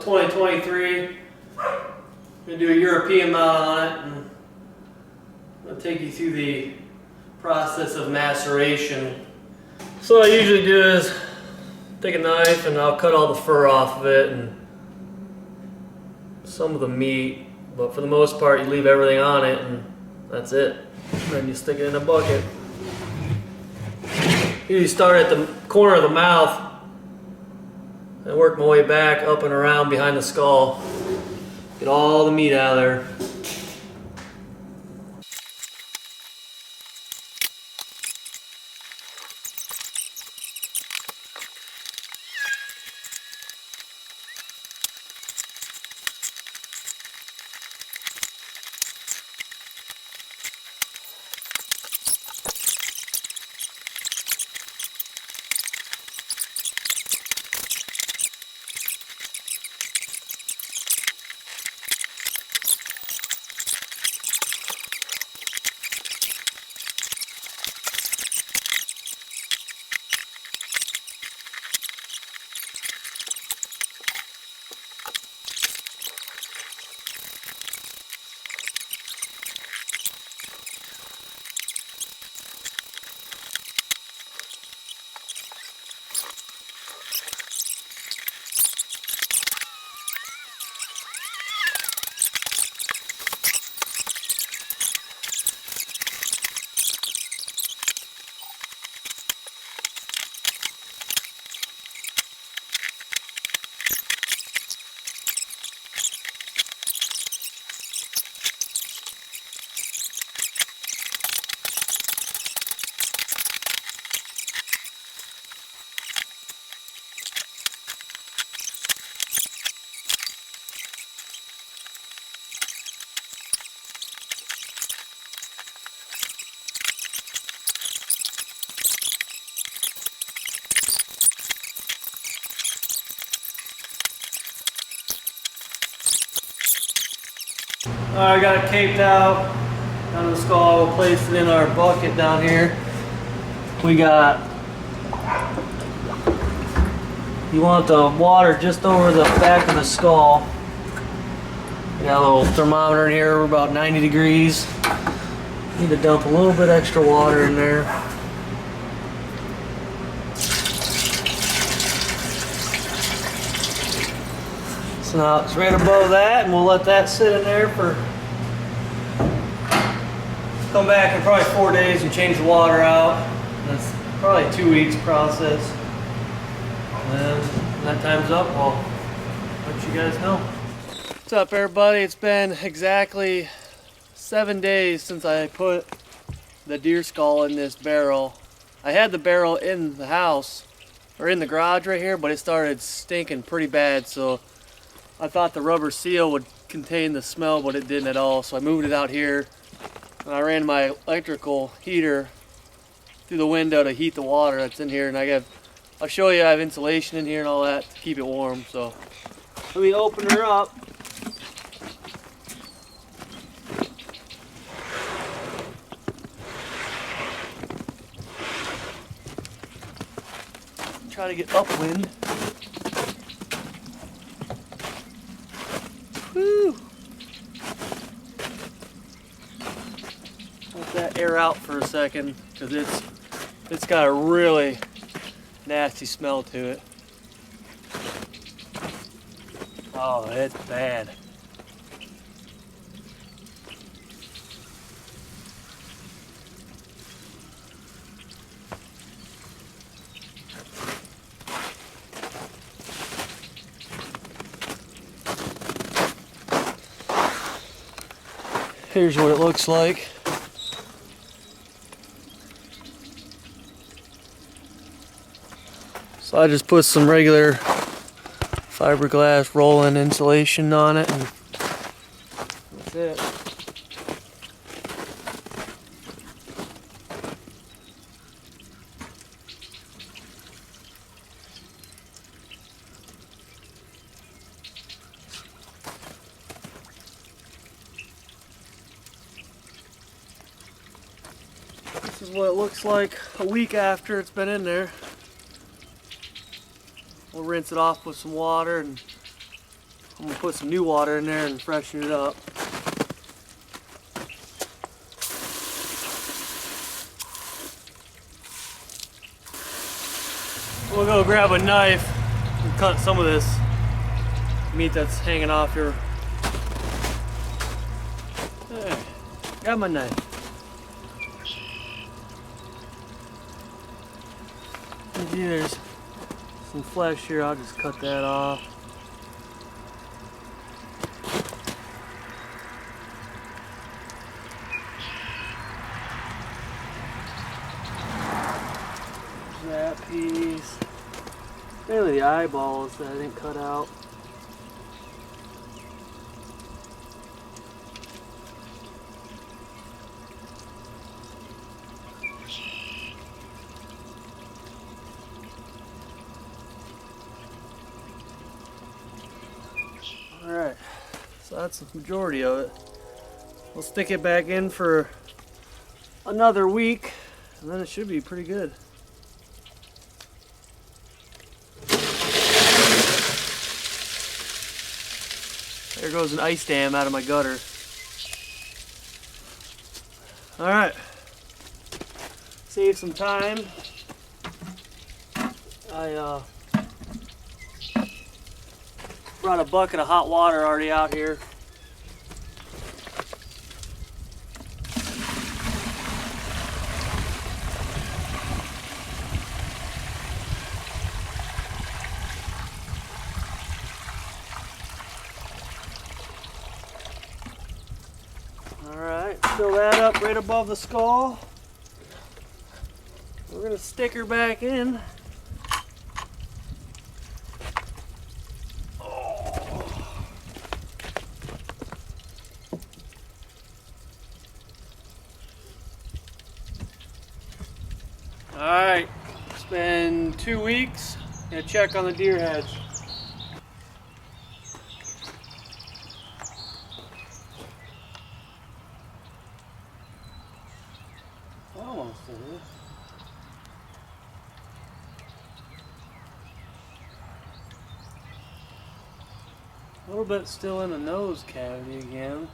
2023. I'm going to do a European mount on it, and I'm going to take you through the process of maceration. So what I usually do is take a knife and I'll cut all the fur off of it and some of the meat, but for the most part you leave everything on it and that's it. Then you stick it in a bucket. Usually start at the corner of the mouth and work my way back up and around behind the skull. Get all the meat out of there. Alright, I got it caped out down to the skull. We'll place it in our bucket down here. We got, you want the water just over the back of the skull. We got a little thermometer in here, we're about 90 degrees. Need to dump a little bit extra water in there. So now it's right above that, and we'll let that sit in there for, come back in probably 4 days and change the water out. That's probably a 2 weeks process. And then when that time's up, I'll let you guys know. What's up, everybody? It's been exactly 7 days since I put the deer skull in this barrel. I had the barrel in the house, or in the garage right here, but it started stinking pretty bad, so I thought the rubber seal would contain the smell, but it didn't at all. So I moved it out here, and I ran my electrical heater through the window to heat the water that's in here. And I'll show you, I have insulation in here and all that to keep it warm. So let me open her up. Try to get upwind. Woo! Let that air out for a second, because it's got a really nasty smell to it. Oh, it's bad. Here's what it looks like. So I just put some regular fiberglass rolling insulation on it, and that's it. This is what it looks like a week after it's been in there. We'll rinse it off with some water and I'm gonna put some new water in there and freshen it up. We'll go grab a knife and cut some of this meat that's hanging off here. There, got my knife. See, there's some flesh here, I'll just cut that off. There's that piece. Mainly the eyeballs that I didn't cut out. Alright, so that's the majority of it. We'll stick it back in for another week, and then it should be pretty good. There goes an ice dam out of my gutter. Alright, save some time. I brought a bucket of hot water already out here. Alright, fill that up right above the skull. We're going to stick her back in. Alright, it's been 2 weeks. Gonna check on the deer heads. Almost there. A little bit still in the nose cavity again.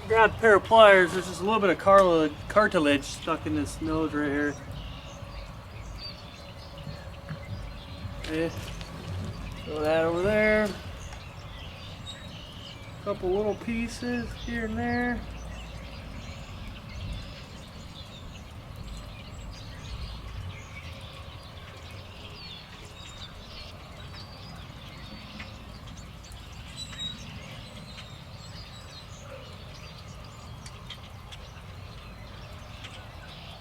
Grab a pair of pliers. There's just a little bit of cartilage stuck in this nose right here. Okay. Throw that over there. A couple little pieces here and there.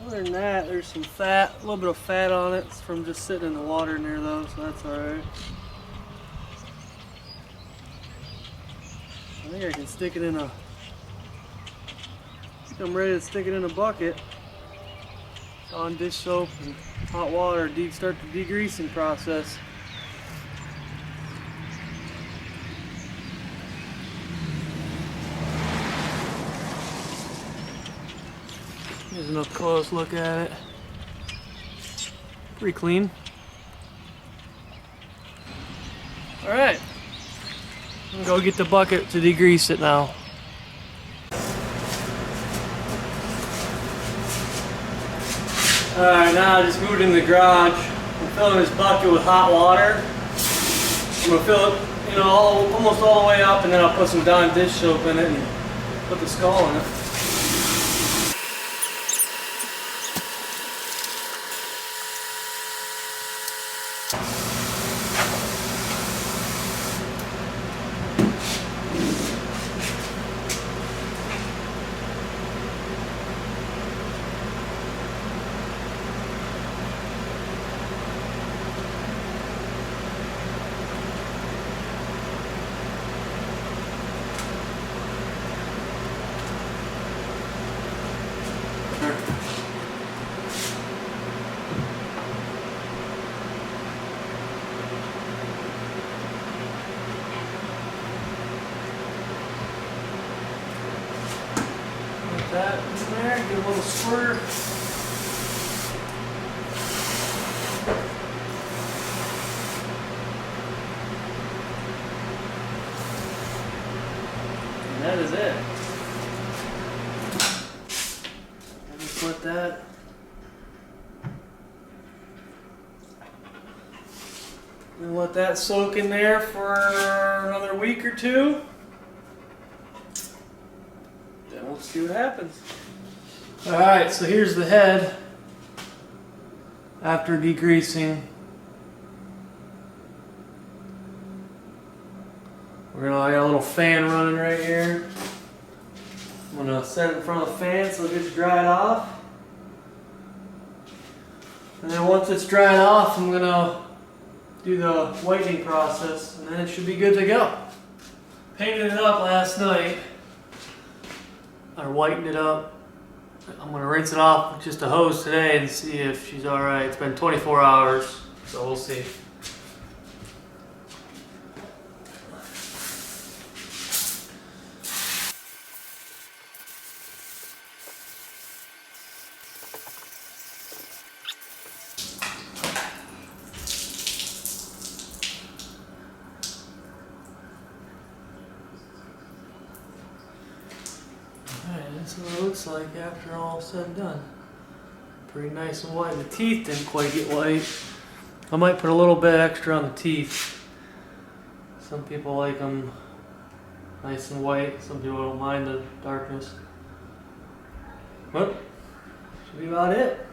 Other than that, there's some fat, a little bit of fat on it. It's from just sitting in the water in there though, so that's alright. I think I can stick it in a, I think I'm ready to stick it in a bucket. On dish soap and hot water, start the degreasing process. Here's another close look at it. Pretty clean. Alright. I'm gonna go get the bucket to degrease it now. Alright, now I just moved in the garage. I'm filling this bucket with hot water. I'm gonna fill it, you know, almost all the way up, and then I'll put some Dawn dish soap in it and put the skull in it. That in there, get a little squirt. that is it. I'll just let that soak in there for another week or two. Then we'll see what happens. Alright, so here's the head after degreasing. I got a little fan running right here. I'm gonna set it in front of the fan so it gets dried off. And then once it's dried off, I'm gonna do the whitening process, and then it should be good to go. Painted it up last night. I whitened it up. I'm gonna rinse it off with just a hose today and see if she's alright. It's been 24 hours, so we'll see. Alright, that's what it looks like after all said and done. Pretty nice and white. The teeth didn't quite get white. I might put a little bit extra on the teeth. Some people like them nice and white. Some people don't mind the darkness. But should be about it.